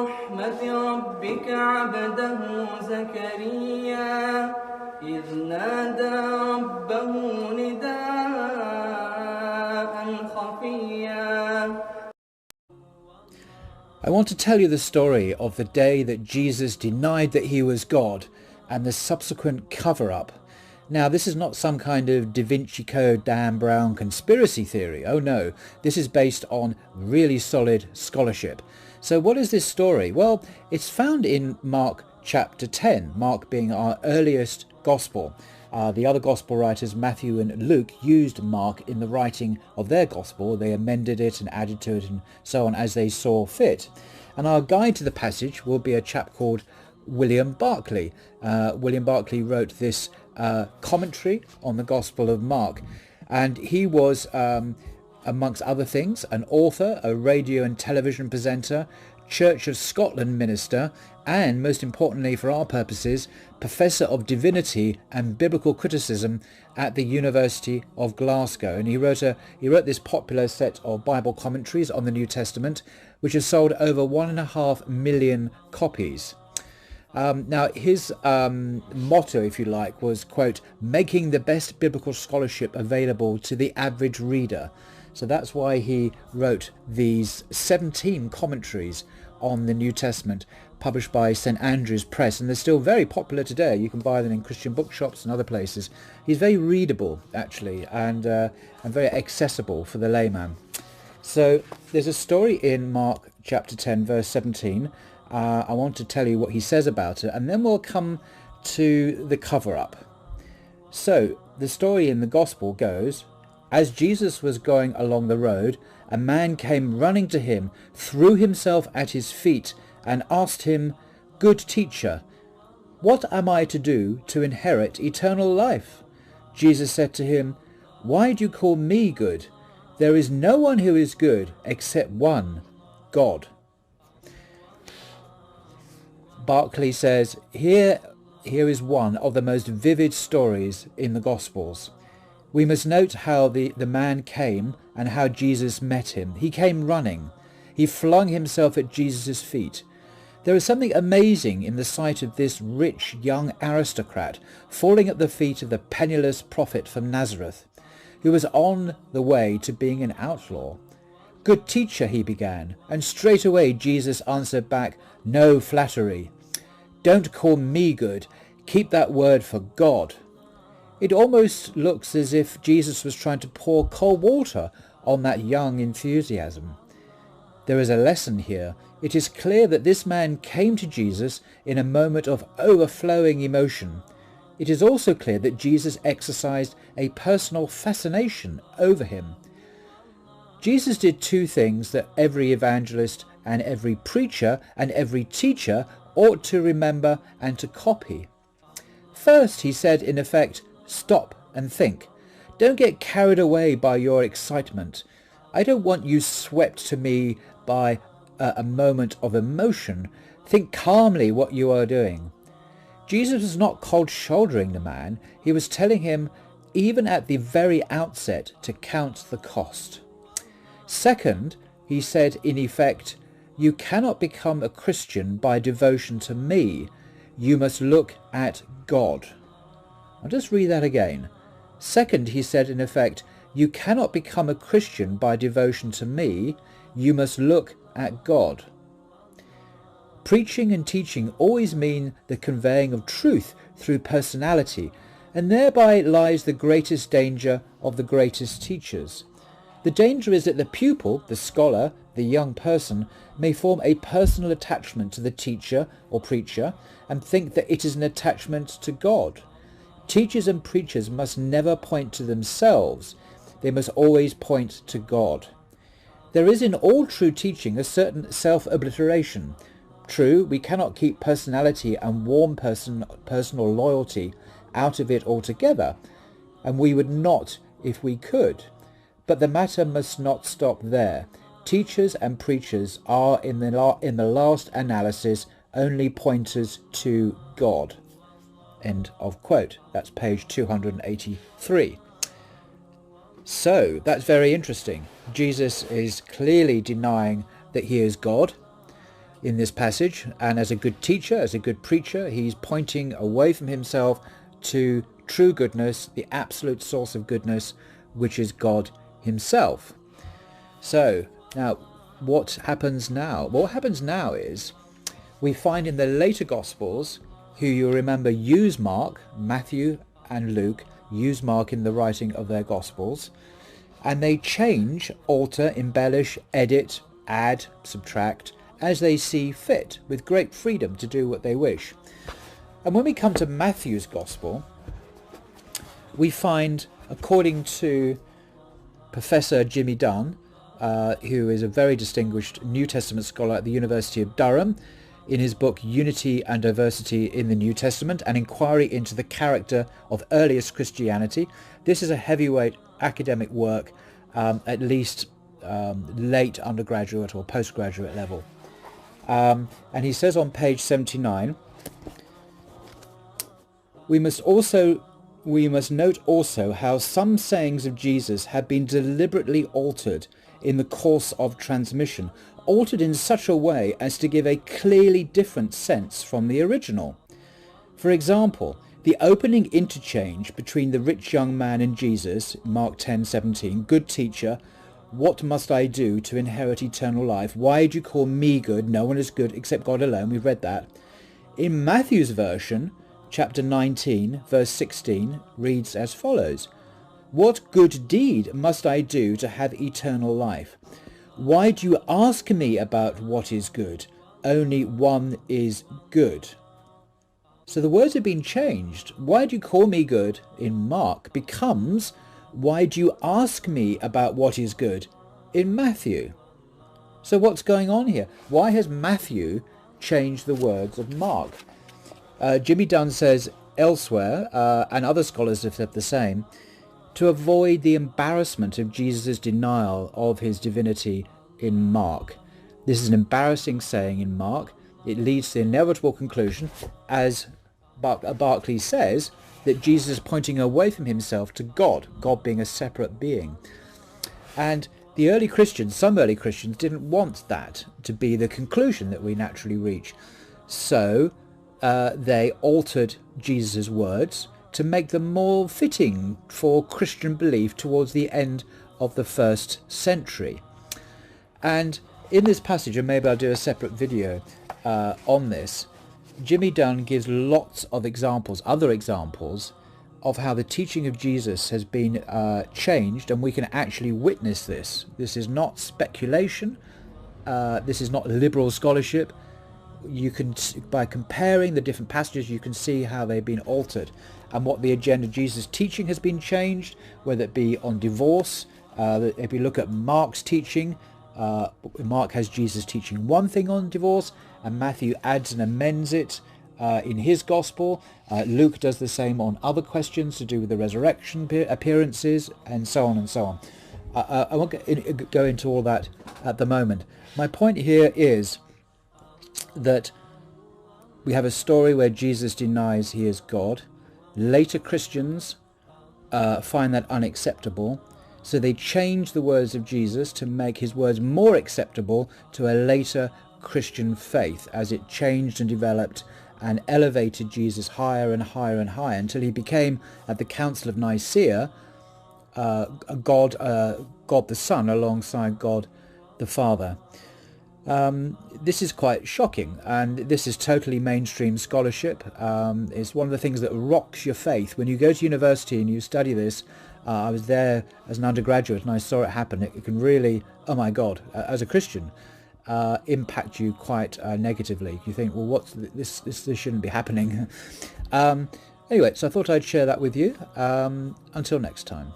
رحمة ربك عبده زكريا إذ نادى ربه نداء خفيا. I want to tell you the story of the day that Jesus denied that he was God and the subsequent cover-up. Now, this is not some kind of Da Vinci Code, Dan Brown conspiracy theory. Oh no, this is based on really solid scholarship. So what is this story? Well, it's found in Mark chapter 10, Mark being our earliest gospel. The other gospel writers, Matthew and Luke, used Mark in the writing of their gospel. They amended it and added to it and so on as they saw fit. And our guide to the passage will be a chap called William Barclay. William Barclay wrote this commentary on the Gospel of Mark. And he was, amongst other things, an author, a radio and television presenter, Church of Scotland minister, and most importantly for our purposes, Professor of Divinity and Biblical Criticism at the University of Glasgow. And he wrote this popular set of Bible commentaries on the New Testament, which have sold over 1.5 million copies. Now his motto, if you like, was, quote, making the best biblical scholarship available to the average reader. So that's why he wrote these 17 commentaries on the New Testament, published by St Andrew's Press, and they're still very popular today. You can buy them in Christian bookshops and other places. He's very readable, actually, and very accessible for the layman. So there's a story in Mark chapter 10, verse 17. I want to tell you what he says about it, and then we'll come to the cover-up. So the story in the Gospel goes, as Jesus was going along the road, a man came running to him, threw himself at his feet, and asked him, Good teacher, what am I to do to inherit eternal life? Jesus said to him, Why do you call me good? There is no one who is good except one, God. Barclay says, here is one of the most vivid stories in the Gospels. We must note how the man came and how Jesus met him. He came running. He flung himself at Jesus' feet. There is something amazing in the sight of this rich young aristocrat falling at the feet of the penniless prophet from Nazareth, who was on the way to being an outlaw. Good teacher, he began, and straight away Jesus answered back, No flattery. Don't call me good. Keep that word for God. It almost looks as if Jesus was trying to pour cold water on that young enthusiasm. There is a lesson here. It is clear that this man came to Jesus in a moment of overflowing emotion. It is also clear that Jesus exercised a personal fascination over him. Jesus did two things that every evangelist and every preacher and every teacher ought to remember and to copy. First, he said, in effect, stop and think. Don't get carried away by your excitement. I don't want you swept to me by a moment of emotion. Think calmly what you are doing. Jesus was not cold-shouldering the man. He was telling him, even at the very outset, to count the cost. Second, he said, in effect, you cannot become a Christian by devotion to me. You must look at God. I'll just read that again. Second, he said, in effect, you cannot become a Christian by devotion to me. You must look at God. Preaching and teaching always mean the conveying of truth through personality, and thereby lies the greatest danger of the greatest teachers. The danger is that the pupil, the scholar, the young person, may form a personal attachment to the teacher or preacher and think that it is an attachment to God. Teachers and preachers must never point to themselves. They must always point to God. There is in all true teaching a certain self-obliteration. True, we cannot keep personality and warm personal loyalty out of it altogether, and we would not if we could. But the matter must not stop there. Teachers and preachers are, in the last analysis, only pointers to God. End of quote. That's page 283. So, that's very interesting. Jesus is clearly denying that he is God. in this passage, and as a good teacher, as a good preacher, he's pointing away from himself to true goodness, the absolute source of goodness, which is God himself. So now what happens now? What happens now is we find in the later Gospels, who you remember use Mark, Matthew and Luke use Mark in the writing of their Gospels, and they change, alter, embellish, edit, add, subtract, as they see fit, with great freedom to do what they wish. And when we come to Matthew's Gospel, we find, according to Professor Jimmy Dunn, who is a very distinguished New Testament scholar at the University of Durham, in his book Unity and Diversity in the New Testament, an inquiry into the character of earliest Christianity. This is a heavyweight academic work, at least late undergraduate or postgraduate level. And he says on page 79, we must note also how some sayings of Jesus have been deliberately altered in the course of transmission, altered in such a way as to give a clearly different sense from the original. For example, the opening interchange between the rich young man and Jesus, Mark 10:17, good teacher, what must I do to inherit eternal life? Why do you call me good? No one is good except God alone. We've read that. In Matthew's version, chapter 19, verse 16, reads as follows. What good deed must I do to have eternal life? Why do you ask me about what is good? Only one is good. So the words have been changed. Why do you call me good in Mark becomes, why do you ask me about what is good in Matthew? So what's going on here? Why has Matthew changed the words of Mark? Jimmy Dunn says elsewhere, and other scholars have said the same, to avoid the embarrassment of Jesus' denial of his divinity in Mark. This is an embarrassing saying in Mark. It leads to the inevitable conclusion, as Barclay says, that Jesus is pointing away from himself to God, God being a separate being. And the early Christians, some early Christians, didn't want that to be the conclusion that we naturally reach. So they altered Jesus' words to make them more fitting for Christian belief towards the end of the 1st century. And in this passage, and maybe I'll do a separate video on this, Jimmy Dunn gives lots of examples, other examples, of how the teaching of Jesus has been changed, and we can actually witness this. This is not speculation. This is not liberal scholarship. You can, by comparing the different passages, you can see how they've been altered and what the agenda of Jesus' teaching has been changed, whether it be on divorce. If you look at Mark's teaching, Mark has Jesus teaching one thing on divorce, and Matthew adds and amends it in his gospel. Luke does the same on other questions to do with the resurrection appearances, and so on and so on. I won't go into all that at the moment. My point here is that we have a story where Jesus denies he is God. Later Christians find that unacceptable, so they change the words of Jesus to make his words more acceptable to a later Christian faith, as it changed and developed and elevated Jesus higher and higher and higher until he became, at the Council of Nicaea, God the Son alongside God the Father. This is quite shocking, and this is totally mainstream scholarship. It's one of the things that rocks your faith. When you go to university and you study this, I was there as an undergraduate and I saw it happen. It can really, oh my God, as a Christian, impact you quite negatively. You think, well, what's this shouldn't be happening. Anyway, so I thought I'd share that with you. Until next time.